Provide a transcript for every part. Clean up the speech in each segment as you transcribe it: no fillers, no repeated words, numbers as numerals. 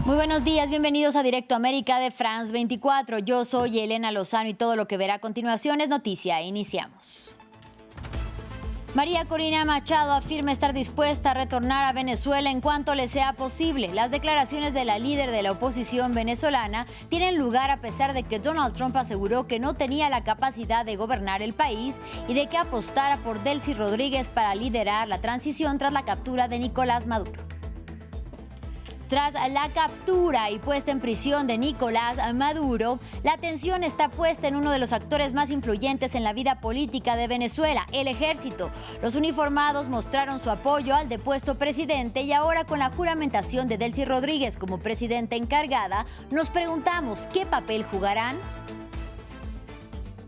Muy buenos días, bienvenidos a Directo América de France 24. Yo soy Elena Lozano y todo lo que verá a continuación es noticia. Iniciamos. María Corina Machado afirma estar dispuesta a retornar a Venezuela en cuanto le sea posible. Las declaraciones de la líder de la oposición venezolana tienen lugar a pesar de que Donald Trump aseguró que no tenía la capacidad de gobernar el país y de que apostara por Delcy Rodríguez para liderar la transición tras la captura de Nicolás Maduro. Tras la captura y puesta en prisión de Nicolás Maduro, la atención está puesta en uno de los actores más influyentes en la vida política de Venezuela, el ejército. Los uniformados mostraron su apoyo al depuesto presidente y ahora con la juramentación de Delcy Rodríguez como presidenta encargada, nos preguntamos ¿qué papel jugarán?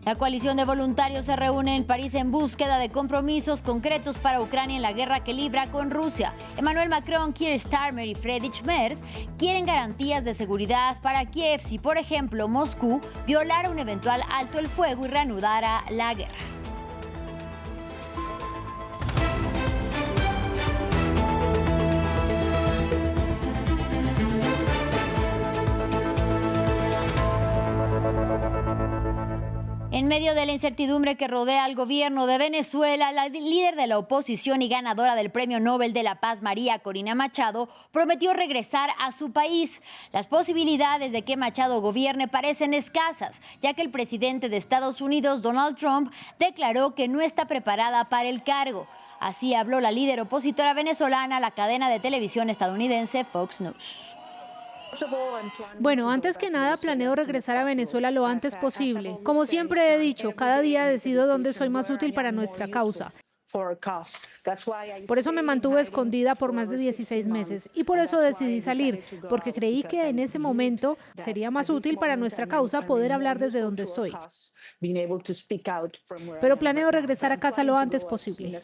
La coalición de voluntarios se reúne en París en búsqueda de compromisos concretos para Ucrania en la guerra que libra con Rusia. Emmanuel Macron, Keir Starmer y Friedrich Merz quieren garantías de seguridad para Kiev si, por ejemplo, Moscú violara un eventual alto el fuego y reanudara la guerra. En medio de la incertidumbre que rodea al gobierno de Venezuela, la líder de la oposición y ganadora del Premio Nobel de la Paz, María Corina Machado, prometió regresar a su país. Las posibilidades de que Machado gobierne parecen escasas, ya que el presidente de Estados Unidos, Donald Trump, declaró que no está preparada para el cargo. Así habló la líder opositora venezolana a la cadena de televisión estadounidense Fox News. Bueno, antes que nada planeo regresar a Venezuela lo antes posible. Como siempre he dicho, cada día decido dónde soy más útil para nuestra causa. Por eso me mantuve escondida por más de 16 meses y por eso decidí salir, porque creí que en ese momento sería más útil para nuestra causa poder hablar desde donde estoy. Pero planeo regresar a casa lo antes posible.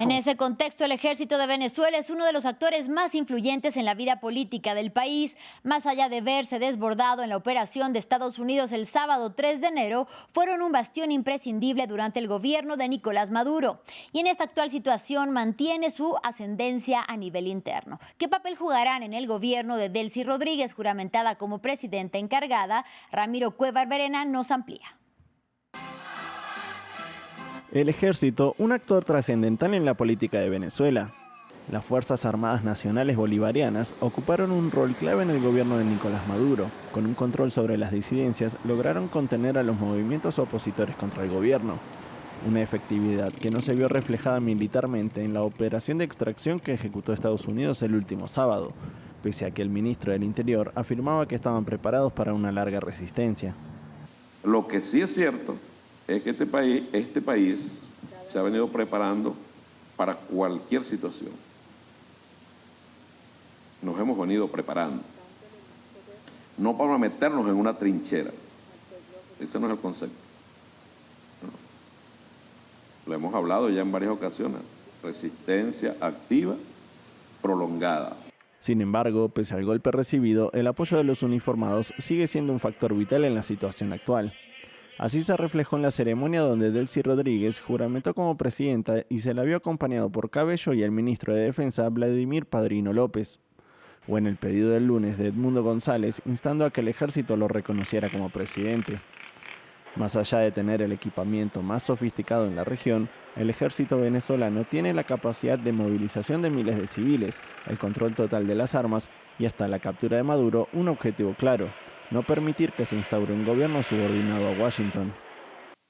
En ese contexto, el ejército de Venezuela es uno de los actores más influyentes en la vida política del país. Más allá de verse desbordado en la operación de Estados Unidos el sábado 3 de enero, fueron un bastión imprescindible durante el gobierno de Nicolás Maduro. Y en esta actual situación mantiene su ascendencia a nivel interno. ¿Qué papel jugarán en el gobierno de Delcy Rodríguez, juramentada como presidenta encargada? Ramiro Cuellar Verena nos amplía. El ejército, un actor trascendental en la política de Venezuela. Las Fuerzas Armadas Nacionales Bolivarianas ocuparon un rol clave en el gobierno de Nicolás Maduro. Con un control sobre las disidencias, lograron contener a los movimientos opositores contra el gobierno. Una efectividad que no se vio reflejada militarmente en la operación de extracción que ejecutó Estados Unidos el último sábado, pese a que el ministro del Interior afirmaba que estaban preparados para una larga resistencia. Lo que sí es cierto es que este país se ha venido preparando para cualquier situación. Nos hemos venido preparando, no para meternos en una trinchera. Ese no es el concepto. Lo hemos hablado ya en varias ocasiones, resistencia activa prolongada. Sin embargo, pese al golpe recibido, el apoyo de los uniformados sigue siendo un factor vital en la situación actual. Así se reflejó en la ceremonia donde Delcy Rodríguez juramentó como presidenta y se la vio acompañado por Cabello y el ministro de Defensa Vladimir Padrino López. O en el pedido del lunes de Edmundo González instando a que el ejército lo reconociera como presidente. Más allá de tener el equipamiento más sofisticado en la región, el ejército venezolano tiene la capacidad de movilización de miles de civiles, el control total de las armas y hasta la captura de Maduro un objetivo claro: no permitir que se instaure un gobierno subordinado a Washington.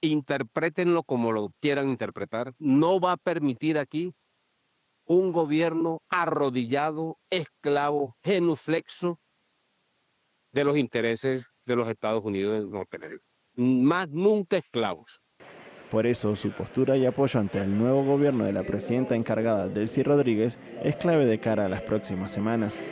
Interprétenlo como lo quieran interpretar. No va a permitir aquí un gobierno arrodillado, esclavo, genuflexo de los intereses de los Estados Unidos de Norteamérica. Más nunca esclavos. Por eso, su postura y apoyo ante el nuevo gobierno de la presidenta encargada Delcy Rodríguez es clave de cara a las próximas semanas.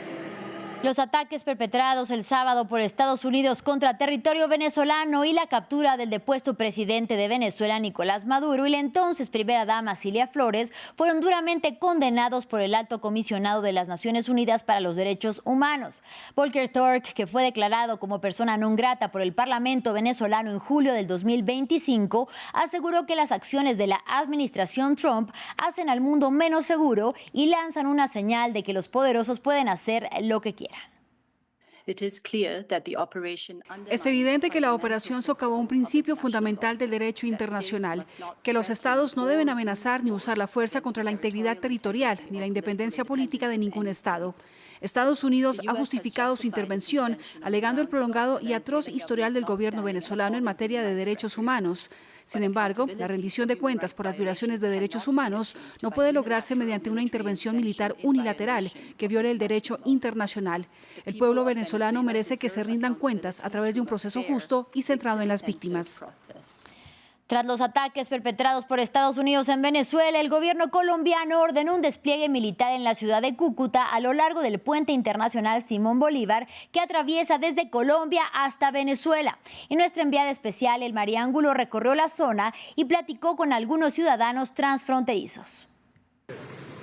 Los ataques perpetrados el sábado por Estados Unidos contra territorio venezolano y la captura del depuesto presidente de Venezuela, Nicolás Maduro, y la entonces primera dama, Cilia Flores, fueron duramente condenados por el Alto Comisionado de las Naciones Unidas para los Derechos Humanos. Volker Turk, que fue declarado como persona non grata por el Parlamento venezolano en julio del 2025, aseguró que las acciones de la administración Trump hacen al mundo menos seguro y lanzan una señal de que los poderosos pueden hacer lo que quieran. Es evidente que la operación socavó un principio fundamental del derecho internacional, que los estados no deben amenazar ni usar la fuerza contra la integridad territorial ni la independencia política de ningún estado. Estados Unidos ha justificado su intervención alegando el prolongado y atroz historial del gobierno venezolano en materia de derechos humanos. Sin embargo, la rendición de cuentas por las violaciones de derechos humanos no puede lograrse mediante una intervención militar unilateral que viole el derecho internacional. El pueblo venezolano merece que se rindan cuentas a través de un proceso justo y centrado en las víctimas. Tras los ataques perpetrados por Estados Unidos en Venezuela, el gobierno colombiano ordenó un despliegue militar en la ciudad de Cúcuta a lo largo del puente internacional Simón Bolívar, que atraviesa desde Colombia hasta Venezuela. Y nuestra enviada especial, El Mariángulo, recorrió la zona y platicó con algunos ciudadanos transfronterizos.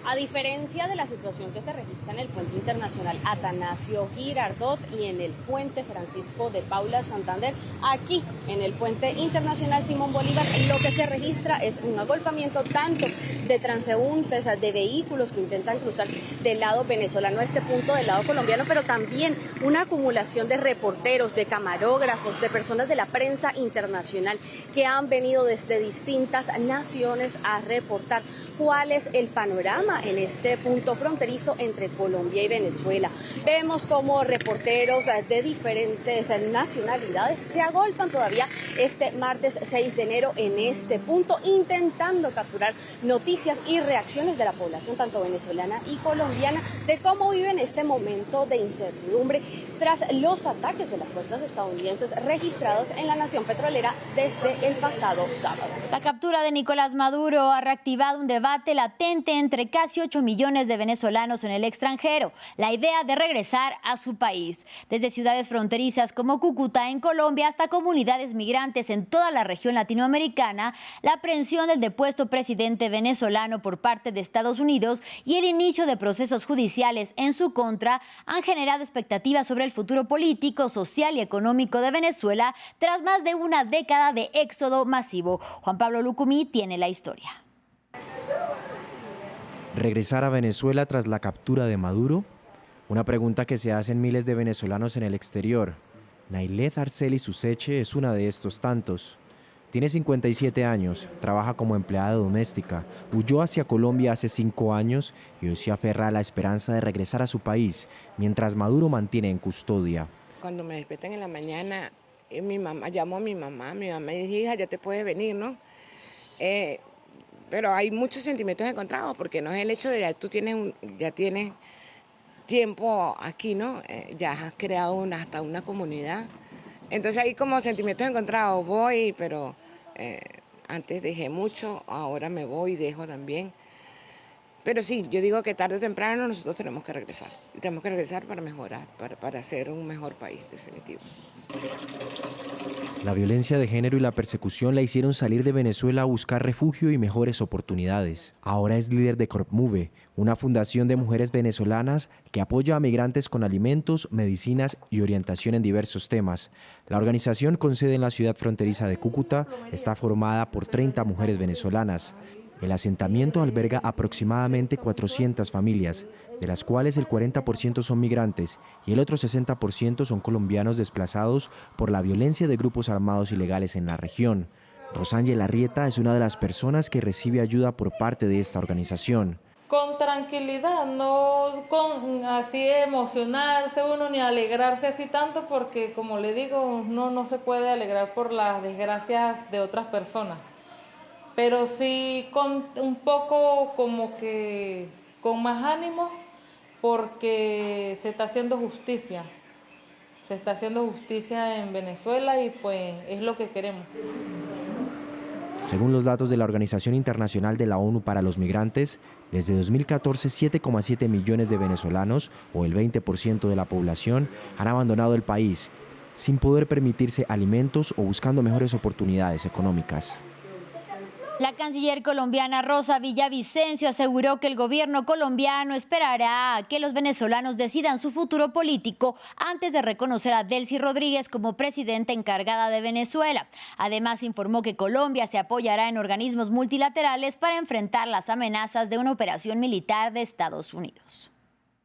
A diferencia de la situación que se registra en el puente internacional Atanasio Girardot y en el puente Francisco de Paula Santander, aquí en el puente internacional Simón Bolívar, lo que se registra es un agolpamiento tanto de transeúntes, de vehículos que intentan cruzar del lado venezolano a este punto del lado colombiano, pero también una acumulación de reporteros, de camarógrafos, de personas de la prensa internacional que han venido desde distintas naciones a reportar cuál es el panorama en este punto fronterizo entre Colombia y Venezuela. Vemos como reporteros de diferentes nacionalidades se agolpan todavía este martes 6 de enero en este punto, intentando capturar noticias y reacciones de la población, tanto venezolana y colombiana, de cómo viven este momento de incertidumbre tras los ataques de las fuerzas estadounidenses registrados en la nación petrolera desde el pasado sábado. La captura de Nicolás Maduro ha reactivado un debate latente entre casi 8 millones de venezolanos en el extranjero, la idea de regresar a su país. Desde ciudades fronterizas como Cúcuta en Colombia hasta comunidades migrantes en toda la región latinoamericana, la aprehensión del depuesto presidente venezolano por parte de Estados Unidos y el inicio de procesos judiciales en su contra han generado expectativas sobre el futuro político, social y económico de Venezuela tras más de una década de éxodo masivo. Juan Pablo Lucumí tiene la historia. ¿Regresar a Venezuela tras la captura de Maduro? Una pregunta que se hacen miles de venezolanos en el exterior. Nailet Arceli Suseche es una de estos tantos. Tiene 57 años, trabaja como empleada doméstica, huyó hacia Colombia hace 5 años y hoy se aferra a la esperanza de regresar a su país, mientras Maduro mantiene en custodia. Cuando me despiertan en la mañana, mi mamá llamó a mi mamá me dijo, hija, ya te puedes venir, ¿no? Pero hay muchos sentimientos encontrados, porque no es el hecho de que tú ya tienes tiempo aquí, ¿no? Ya has creado hasta una comunidad. Entonces hay como sentimientos encontrados, voy, pero antes dejé mucho, ahora me voy y dejo también. Pero sí, yo digo que tarde o temprano nosotros tenemos que regresar. Y tenemos que regresar para mejorar, para ser un mejor país, definitivo. La violencia de género y la persecución la hicieron salir de Venezuela a buscar refugio y mejores oportunidades. Ahora es líder de Corpmuve, una fundación de mujeres venezolanas que apoya a migrantes con alimentos, medicinas y orientación en diversos temas. La organización con sede en la ciudad fronteriza de Cúcuta está formada por 30 mujeres venezolanas. El asentamiento alberga aproximadamente 400 familias, de las cuales el 40% son migrantes y el otro 60% son colombianos desplazados por la violencia de grupos armados ilegales en la región. Rosángela Arrieta es una de las personas que recibe ayuda por parte de esta organización. Con tranquilidad, no con así emocionarse uno ni alegrarse así tanto, porque como le digo, uno no se puede alegrar por las desgracias de otras personas. Pero sí con un poco como que con más ánimo, porque se está haciendo justicia. Se está haciendo justicia en Venezuela y pues es lo que queremos. Según los datos de la Organización Internacional de la ONU para los Migrantes, desde 2014 7,7 millones de venezolanos, o el 20% de la población, han abandonado el país, sin poder permitirse alimentos o buscando mejores oportunidades económicas. La canciller colombiana Rosa Villavicencio aseguró que el gobierno colombiano esperará a que los venezolanos decidan su futuro político antes de reconocer a Delcy Rodríguez como presidenta encargada de Venezuela. Además, informó que Colombia se apoyará en organismos multilaterales para enfrentar las amenazas de una operación militar de Estados Unidos.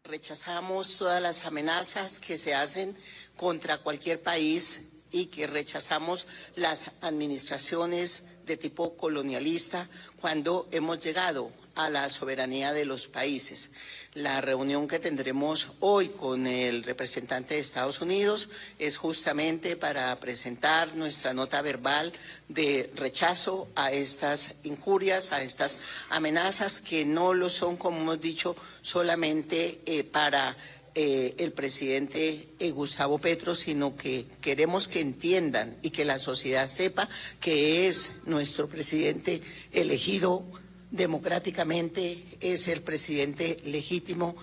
Rechazamos todas las amenazas que se hacen contra cualquier país y que rechazamos las administraciones de tipo colonialista cuando hemos llegado a la soberanía de los países. La reunión que tendremos hoy con el representante de Estados Unidos es justamente para presentar nuestra nota verbal de rechazo a estas injurias, a estas amenazas que no lo son, como hemos dicho, solamente para el presidente Gustavo Petro, sino que queremos que entiendan y que la sociedad sepa que es nuestro presidente elegido democráticamente, es el presidente legítimo.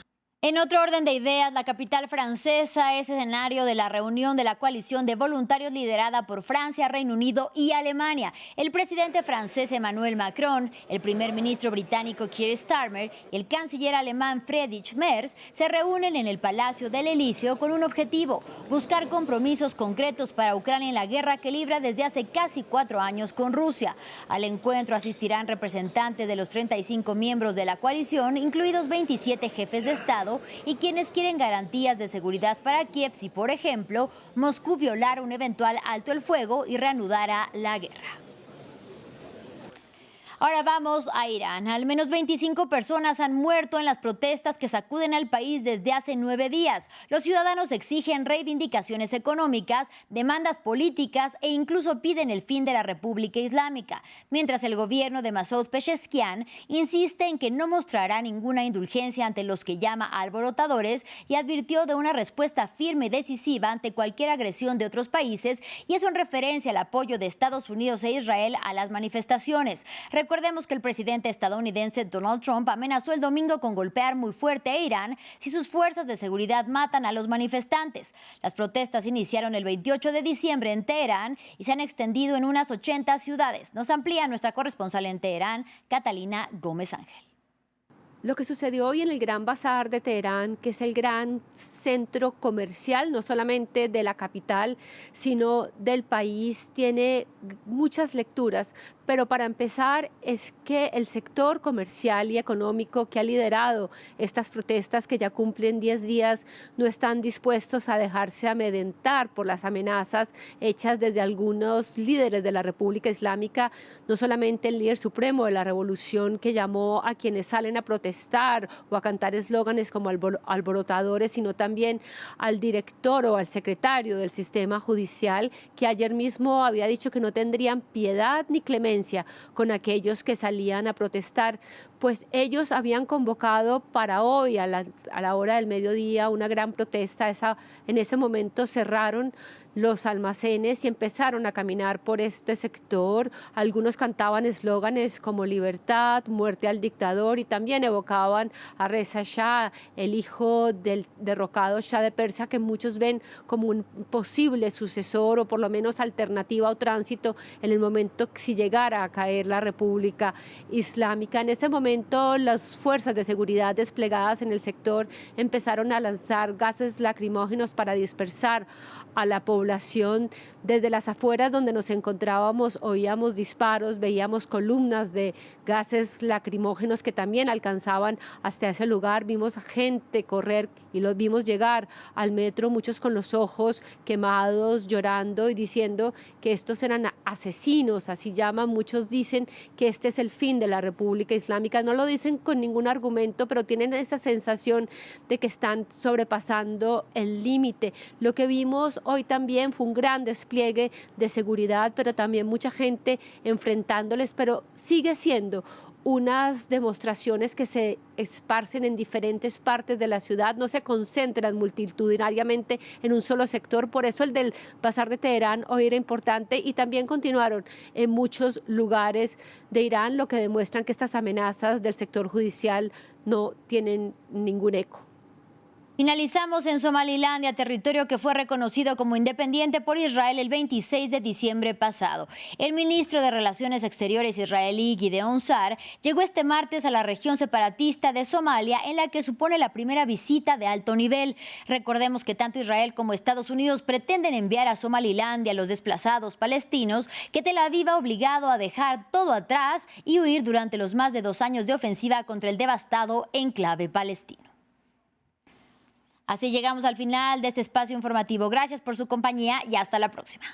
En otro orden de ideas, la capital francesa es escenario de la reunión de la coalición de voluntarios liderada por Francia, Reino Unido y Alemania. El presidente francés Emmanuel Macron, el primer ministro británico Keir Starmer y el canciller alemán Friedrich Merz se reúnen en el Palacio del Elíseo con un objetivo: buscar compromisos concretos para Ucrania en la guerra que libra desde hace casi 4 años con Rusia. Al encuentro asistirán representantes de los 35 miembros de la coalición, incluidos 27 jefes de Estado, y quienes quieren garantías de seguridad para Kiev si, por ejemplo, Moscú violara un eventual alto el fuego y reanudara la guerra. Ahora vamos a Irán. Al menos 25 personas han muerto en las protestas que sacuden al país desde hace 9 días. Los ciudadanos exigen reivindicaciones económicas, demandas políticas e incluso piden el fin de la República Islámica, mientras el gobierno de Masoud Pezeshkian insiste en que no mostrará ninguna indulgencia ante los que llama alborotadores y advirtió de una respuesta firme y decisiva ante cualquier agresión de otros países, y eso en referencia al apoyo de Estados Unidos e Israel a las manifestaciones. Recordemos que el presidente estadounidense Donald Trump amenazó el domingo con golpear muy fuerte a Irán si sus fuerzas de seguridad matan a los manifestantes. Las protestas iniciaron el 28 de diciembre en Teherán y se han extendido en unas 80 ciudades. Nos amplía nuestra corresponsal en Teherán, Catalina Gómez Ángel. Lo que sucedió hoy en el Gran Bazar de Teherán, que es el gran centro comercial, no solamente de la capital, sino del país, tiene muchas lecturas. Pero para empezar es que el sector comercial y económico que ha liderado estas protestas, que ya cumplen 10 días, no están dispuestos a dejarse amedrentar por las amenazas hechas desde algunos líderes de la República Islámica, no solamente el líder supremo de la revolución, que llamó a quienes salen a protestar o a cantar eslóganes como alborotadores, sino también al director o al secretario del sistema judicial, que ayer mismo había dicho que no tendrían piedad ni clemencia con aquellos que salían a protestar, pues ellos habían convocado para hoy a la hora del mediodía una gran protesta. En ese momento cerraron los almacenes y empezaron a caminar por este sector. Algunos cantaban eslóganes como libertad, muerte al dictador, y también evocaban a Reza Shah, el hijo del derrocado Shah de Persia, que muchos ven como un posible sucesor o por lo menos alternativa o tránsito en el momento si llegara a caer la República Islámica. En ese momento las fuerzas de seguridad desplegadas en el sector empezaron a lanzar gases lacrimógenos para dispersar a la población. Desde las afueras donde nos encontrábamos oíamos disparos, veíamos columnas de gases lacrimógenos que también alcanzaban hasta ese lugar. Vimos gente correr y los vimos llegar al metro, muchos con los ojos quemados, llorando y diciendo que estos eran asesinos, así llaman. Muchos dicen que este es el fin de la República Islámica. No lo dicen con ningún argumento, pero tienen esa sensación de que están sobrepasando el límite. Lo que vimos hoy también fue un gran despliegue de seguridad, pero también mucha gente enfrentándoles, pero sigue siendo unas demostraciones que se esparcen en diferentes partes de la ciudad, no se concentran multitudinariamente en un solo sector. Por eso el del Bazar de Teherán hoy era importante, y también continuaron en muchos lugares de Irán, lo que demuestran que estas amenazas del sector judicial no tienen ningún eco. Finalizamos en Somalilandia, territorio que fue reconocido como independiente por Israel el 26 de diciembre pasado. El ministro de Relaciones Exteriores israelí, Gideon Sa'ar, llegó este martes a la región separatista de Somalia, en la que supone la primera visita de alto nivel. Recordemos que tanto Israel como Estados Unidos pretenden enviar a Somalilandia a los desplazados palestinos que Tel Aviv ha obligado a dejar todo atrás y huir durante los más de 2 años de ofensiva contra el devastado enclave palestino. Así llegamos al final de este espacio informativo. Gracias por su compañía y hasta la próxima.